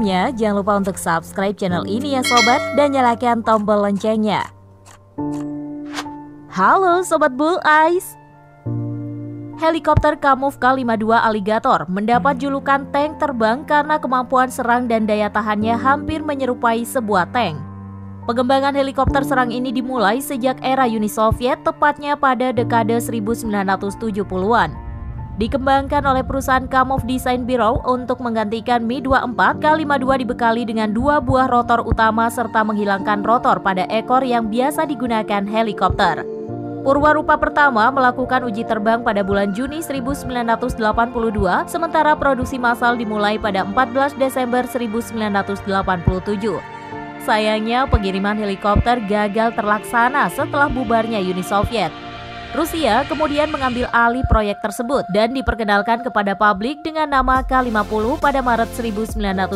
Sebelumnya, jangan lupa untuk subscribe channel ini ya sobat, dan nyalakan tombol loncengnya. Halo Sobat Bull Eyes. Helikopter Kamov K-52 Alligator mendapat julukan tank terbang karena kemampuan serang dan daya tahannya hampir menyerupai sebuah tank. Pengembangan helikopter serang ini dimulai sejak era Uni Soviet, tepatnya pada dekade 1970-an. Dikembangkan oleh perusahaan Kamov Design Bureau untuk menggantikan Mi-24, K-52 dibekali dengan 2 buah rotor utama serta menghilangkan rotor pada ekor yang biasa digunakan helikopter. Purwarupa pertama melakukan uji terbang pada bulan Juni 1982, sementara produksi massal dimulai pada 14 Desember 1987. Sayangnya, pengiriman helikopter gagal terlaksana setelah bubarnya Uni Soviet. Rusia kemudian mengambil alih proyek tersebut dan diperkenalkan kepada publik dengan nama K-50 pada Maret 1992.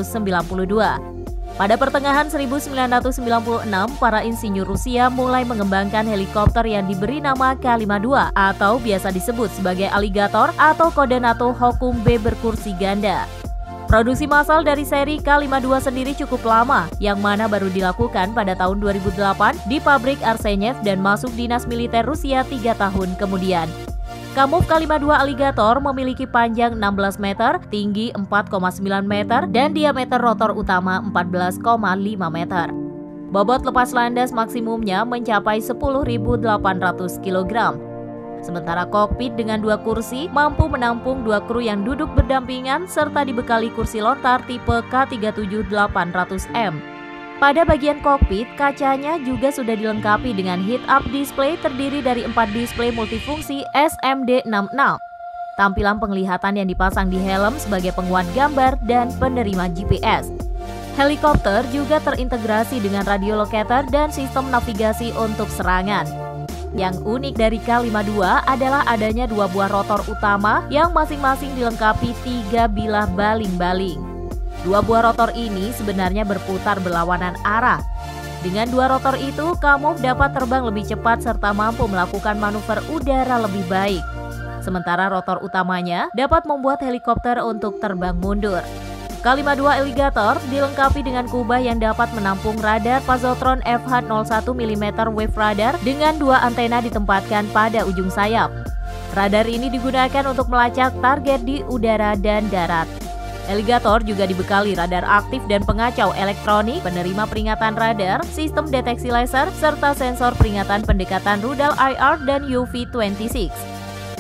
Pada pertengahan 1996, para insinyur Rusia mulai mengembangkan helikopter yang diberi nama K-52 atau biasa disebut sebagai Alligator atau kode NATO Hokum B berkursi ganda. Produksi massal dari seri K-52 sendiri cukup lama, yang mana baru dilakukan pada tahun 2008 di pabrik Arsenyev dan masuk dinas militer Rusia 3 tahun kemudian. Kamov K-52 Alligator memiliki panjang 16 meter, tinggi 4,9 meter, dan diameter rotor utama 14,5 meter. Bobot lepas landas maksimumnya mencapai 10.800 kg. Sementara kokpit dengan 2 kursi mampu menampung 2 kru yang duduk berdampingan serta dibekali kursi lontar tipe K37-800M. Pada bagian kokpit, kacanya juga sudah dilengkapi dengan head-up display terdiri dari 4 display multifungsi SMD66. Tampilan penglihatan yang dipasang di helm sebagai penguat gambar dan penerima GPS. Helikopter juga terintegrasi dengan radio locator dan sistem navigasi untuk serangan. Yang unik dari K-52 adalah adanya 2 buah rotor utama yang masing-masing dilengkapi 3 bilah baling-baling. 2 buah rotor ini sebenarnya berputar berlawanan arah. Dengan 2 rotor itu, Kamov dapat terbang lebih cepat serta mampu melakukan manuver udara lebih baik. Sementara rotor utamanya dapat membuat helikopter untuk terbang mundur. K-52 Alligator dilengkapi dengan kubah yang dapat menampung radar Positron FH-01 mm wave radar dengan 2 antena ditempatkan pada ujung sayap. Radar ini digunakan untuk melacak target di udara dan darat. Alligator juga dibekali radar aktif dan pengacau elektronik, penerima peringatan radar, sistem deteksi laser, serta sensor peringatan pendekatan rudal IR dan UV-26.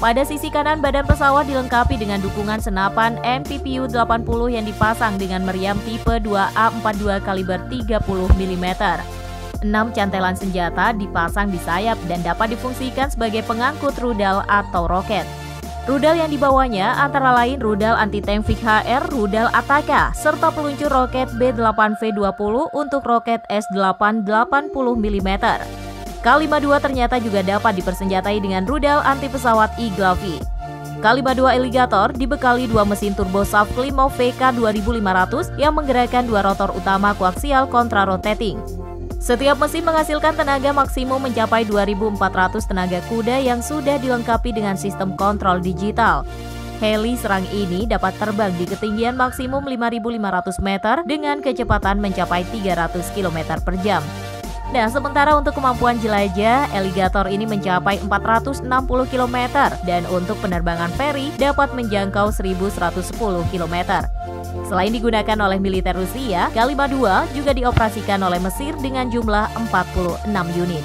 Pada sisi kanan badan pesawat dilengkapi dengan dukungan senapan MPPU-80 yang dipasang dengan meriam tipe 2A42 kaliber 30 mm. 6 cantelan senjata dipasang di sayap dan dapat difungsikan sebagai pengangkut rudal atau roket. Rudal yang dibawanya antara lain rudal anti-tank VIG-HR, rudal Ataka, serta peluncur roket B-8V20 untuk roket S-8 80 mm. K-52 ternyata juga dapat dipersenjatai dengan rudal anti-pesawat Eagle V. K-52 Alligator dibekali 2 mesin turbo SAF Klimov VK2500 yang menggerakkan 2 rotor utama koaksial kontra-rotating. Setiap mesin menghasilkan tenaga maksimum mencapai 2.400 tenaga kuda yang sudah dilengkapi dengan sistem kontrol digital. Heli serang ini dapat terbang di ketinggian maksimum 5.500 meter dengan kecepatan mencapai 300 km per jam. Nah, sementara untuk kemampuan jelajah, Alligator ini mencapai 460 km dan untuk penerbangan ferry dapat menjangkau 1110 km. Selain digunakan oleh militer Rusia, K-52 juga dioperasikan oleh Mesir dengan jumlah 46 unit.